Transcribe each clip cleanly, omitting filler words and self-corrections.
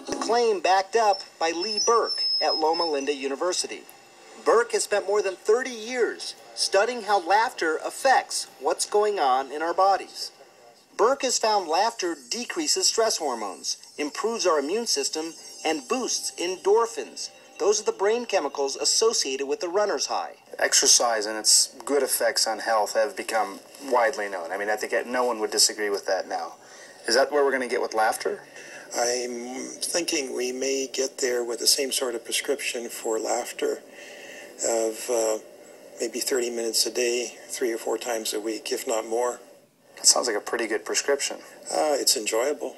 The claim backed up by Lee Berk at Loma Linda University. Berk has spent more than 30 years studying how laughter affects what's going on in our bodies. Berk has found laughter decreases stress hormones, improves our immune system, and boosts endorphins. Those are the brain chemicals associated with the runner's high. Exercise and its good effects on health have become widely known. I mean, I think no one would disagree with that now. Is that where we're going to get with laughter? I'm thinking we may get there with the same sort of prescription for laughter of maybe 30 minutes a day, 3 or 4 times a week, if not more. That sounds like a pretty good prescription. It's enjoyable.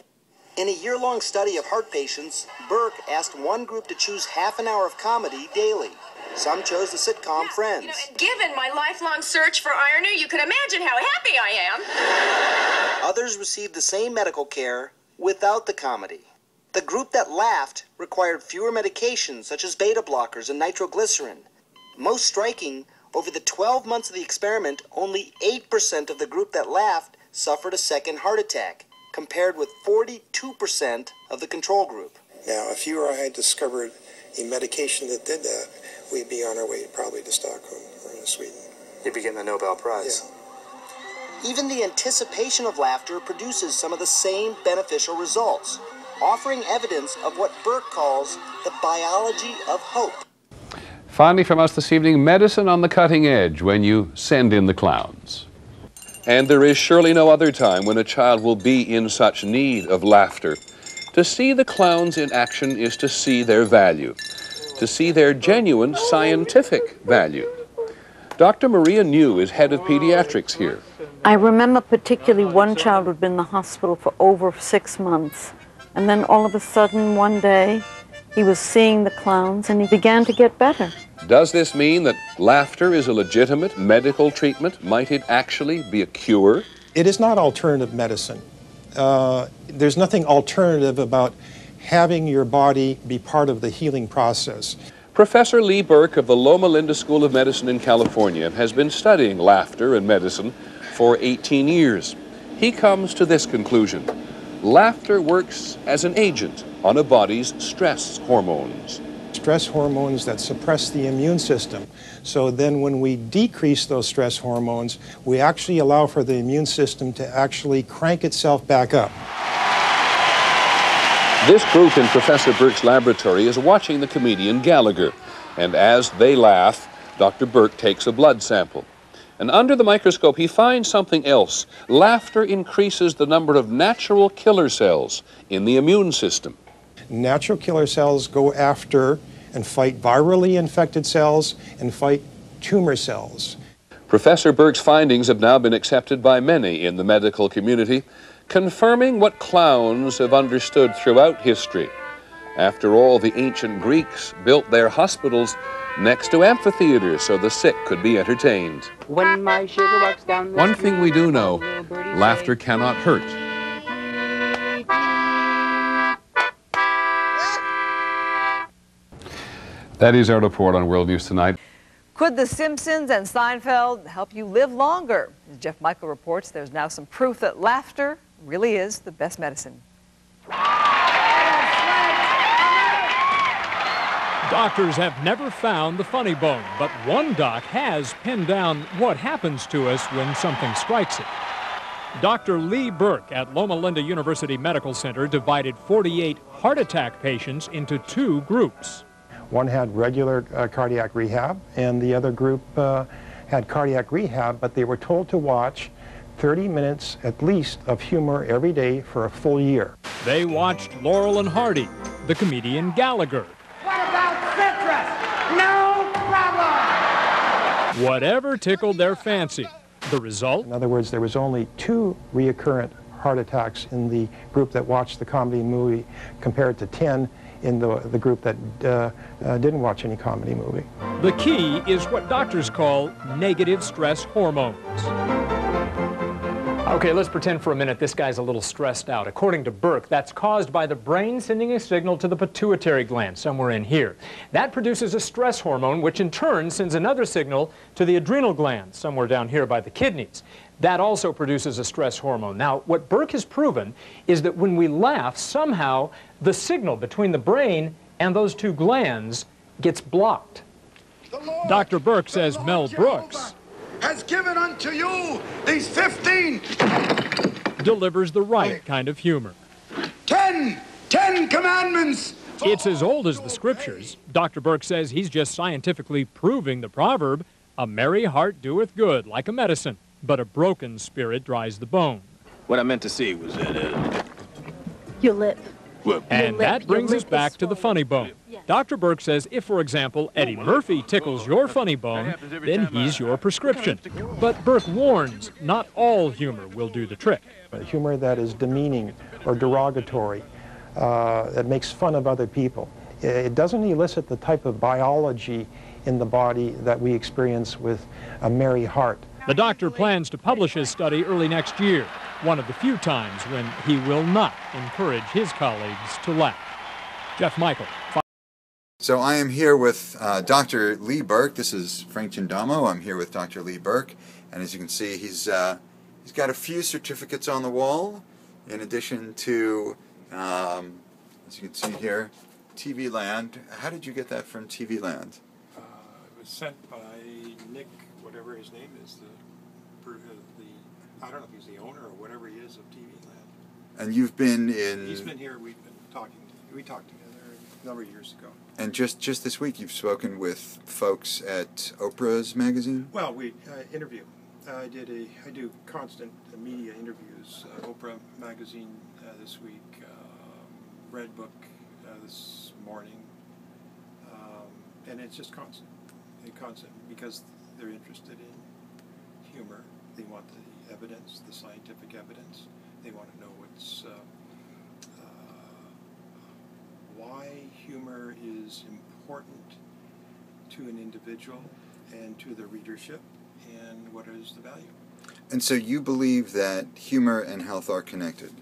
In a year-long study of heart patients, Berk asked one group to choose half an hour of comedy daily. Some chose the sitcom Friends. Given my lifelong search for irony, you can imagine how happy I am. Others received the same medical care without the comedy. The group that laughed required fewer medications such as beta blockers and nitroglycerin. Most striking, over the 12 months of the experiment, only 8% of the group that laughed suffered a second heart attack, compared with 42% of the control group. Now, if you or I had discovered a medication that did that, we'd be on our way probably to Stockholm or to Sweden. You'd be getting the Nobel Prize. Yeah. Even the anticipation of laughter produces some of the same beneficial results, offering evidence of what Berk calls the biology of hope. Finally from us this evening, medicine on the cutting edge when you send in the clowns. And there is surely no other time when a child will be in such need of laughter. To see the clowns in action is to see their value, to see their genuine scientific value. Dr. Maria New is head of pediatrics here. I remember particularly one child who had been in the hospital for over 6 months. And then all of a sudden, one day, he was seeing the clowns and he began to get better. Does this mean that laughter is a legitimate medical treatment? Might it actually be a cure? It is not alternative medicine. There's nothing alternative about having your body be part of the healing process. Professor Lee Berk of the Loma Linda School of Medicine in California has been studying laughter and medicine for 18 years. He comes to this conclusion: laughter works as an agent on a body's stress hormones. Stress hormones that suppress the immune system. So then when we decrease those stress hormones, we actually allow for the immune system to actually crank itself back up. This group in Professor Berk's laboratory is watching the comedian Gallagher. And as they laugh, Dr. Berk takes a blood sample. And under the microscope, he finds something else. Laughter increases the number of natural killer cells in the immune system. Natural killer cells go after and fight virally infected cells and fight tumor cells. Professor Berk's findings have now been accepted by many in the medical community, confirming what clowns have understood throughout history. After all, the ancient Greeks built their hospitals next to amphitheaters so the sick could be entertained. When my sugar walks down the One thing we do know, laughter cannot hurt. That is our report on World News Tonight. Could The Simpsons and Seinfeld help you live longer? As Jeff Michael reports, there's now some proof that laughter really is the best medicine. Doctors have never found the funny bone, but one doc has pinned down what happens to us when something strikes it. Dr. Lee Berk at Loma Linda University Medical Center divided 48 heart attack patients into 2 groups. One had regular cardiac rehab, and the other group had cardiac rehab, but they were told to watch 30 minutes at least of humor every day for a full year. They watched Laurel and Hardy, the comedian Gallagher. What about citrus? No problem! Whatever tickled their fancy. The result? In other words, there was only 2 recurrent heart attacks in the group that watched the comedy movie compared to 10 in the group that didn't watch any comedy movie. The key is what doctors call negative stress hormones. Okay, let's pretend for a minute this guy's a little stressed out. According to Berk, that's caused by the brain sending a signal to the pituitary gland somewhere in here. That produces a stress hormone, which in turn sends another signal to the adrenal gland somewhere down here by the kidneys. That also produces a stress hormone. Now, what Berk has proven is that when we laugh, somehow the signal between the brain and those two glands gets blocked. Dr. Berk says Mel Brooks has given unto you these 15 delivers the right kind of humor. 10 commandments. It's as old as the scriptures. Dr. Berk says he's just scientifically proving the proverb, a merry heart doeth good, like a medicine, but a broken spirit dries the bone. What I meant to say was that, Your lip. And that brings us back to the funny bone. Dr. Berk says if, for example, Eddie Murphy tickles your funny bone, then he's your prescription. But Berk warns not all humor will do the trick. Humor that is demeaning or derogatory, that makes fun of other people. It doesn't elicit the type of biology in the body that we experience with a merry heart. The doctor plans to publish his study early next year, one of the few times when he will not encourage his colleagues to laugh. Jeff Michael. So I am here with Dr. Lee Berk. This is Frank Gindamo. I'm here with Dr. Lee Berk, and as you can see, he's got a few certificates on the wall, in addition to, as you can see here, TV Land. How did you get that from TV Land? It was sent by Nick, whatever his name is, I don't know if he's the owner or whatever he is of TV Land. And you've been in... He's been here, we've been talking, we talked together a number of years ago. And just this week you've spoken with folks at Oprah's magazine? Well, we interview. I do constant media interviews. Oprah magazine this week, Red Book this morning, and it's just constant. Constant because they're interested in humor. They want the evidence, the scientific evidence. They want to know why humor is important to an individual and to the readership, and what is the value. And so you believe that humor and health are connected?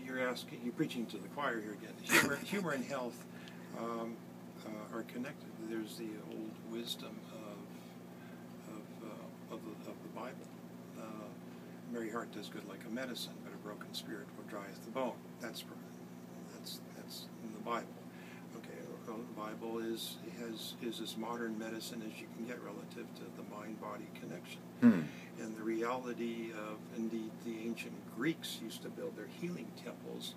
You're preaching to the choir here again. Humor and health are connected. There's the old wisdom of the Bible. Merry heart does good like a medicine, but a broken spirit will drieth the bone. That's in the Bible. Okay, well, the Bible is as modern medicine as you can get relative to the mind-body connection. And the reality of, indeed, the ancient Greeks used to build their healing temples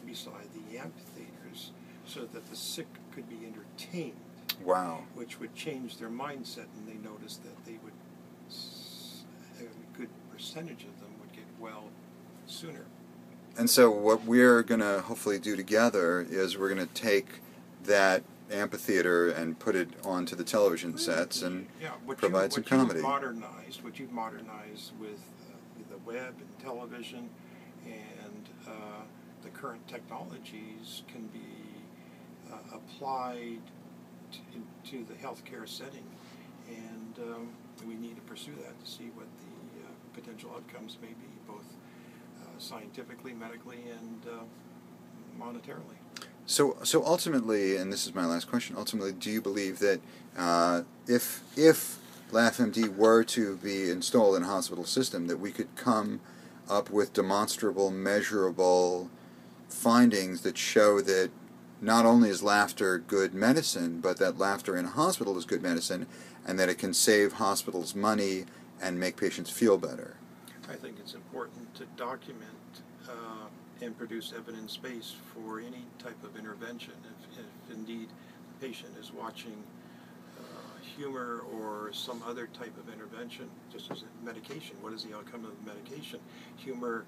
beside the amphitheaters so that the sick could be entertained. Wow. Which would change their mindset, and they noticed that they would, a good percentage of them would get well sooner. And so what we're going to hopefully do together is we're going to take that amphitheater and put it onto the television sets and provide some comedy. What you've modernized with the web and television and the current technologies can be applied to the healthcare setting, and we need to pursue that to see what the potential outcomes may be, both scientifically, medically, and monetarily. So ultimately, and this is my last question, ultimately, do you believe that if LaughMD were to be installed in a hospital system, that we could come up with demonstrable, measurable findings that show that not only is laughter good medicine, but that laughter in a hospital is good medicine, and that it can save hospitals money and make patients feel better? I think it's important to document and produce evidence base for any type of intervention. If indeed the patient is watching humor or some other type of intervention, just as a medication, what is the outcome of the medication? Humor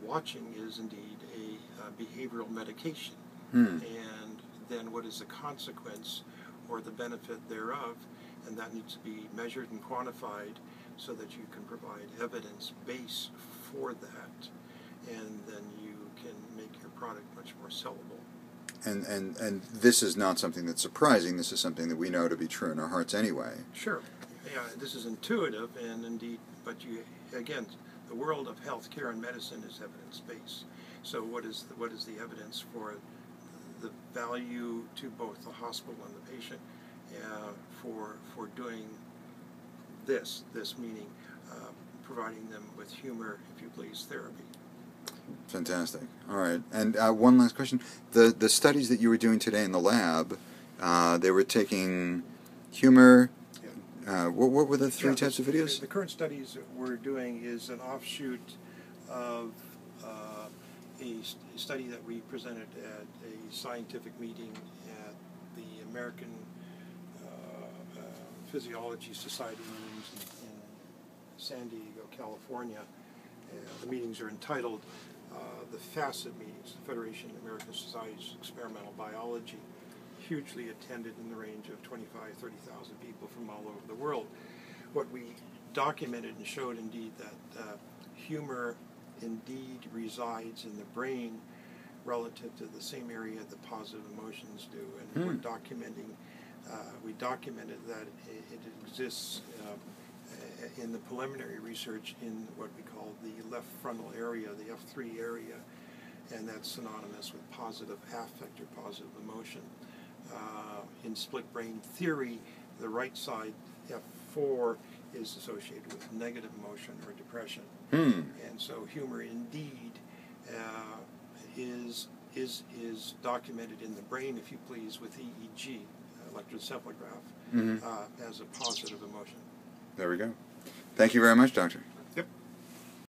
watching is indeed a behavioral medication. And then what is the consequence or the benefit thereof? And that needs to be measured and quantified so that you can provide evidence base for that, and then you can make your product much more sellable. And this is not something that's surprising. This is something that we know to be true in our hearts anyway. Sure. this is intuitive, and indeed, but again, the world of healthcare and medicine is evidence-based. So what is the evidence for the value to both the hospital and the patient for doing this meaning providing them with humor, if you please, therapy. Fantastic. All right. And one last question. The studies that you were doing today in the lab, they were taking humor. What were the three types of videos? The current studies that we're doing is an offshoot of a study that we presented at a scientific meeting at the American Physiology Society meetings in San Diego, California. The meetings are entitled the FACET meetings, the Federation of American Societies of Experimental Biology, hugely attended in the range of 25,000 to 30,000 people from all over the world. What we documented and showed indeed that humor indeed resides in the brain relative to the same area that positive emotions do, and we're documenting. We documented that it exists in the preliminary research in what we call the left frontal area, the F3 area, and that's synonymous with positive affect or positive emotion. In split brain theory, the right side, F4, is associated with negative emotion or depression. And so humor indeed is documented in the brain, if you please, with EEG, electroencephalograph, as a positive emotion. There we go. Thank you very much, Doctor.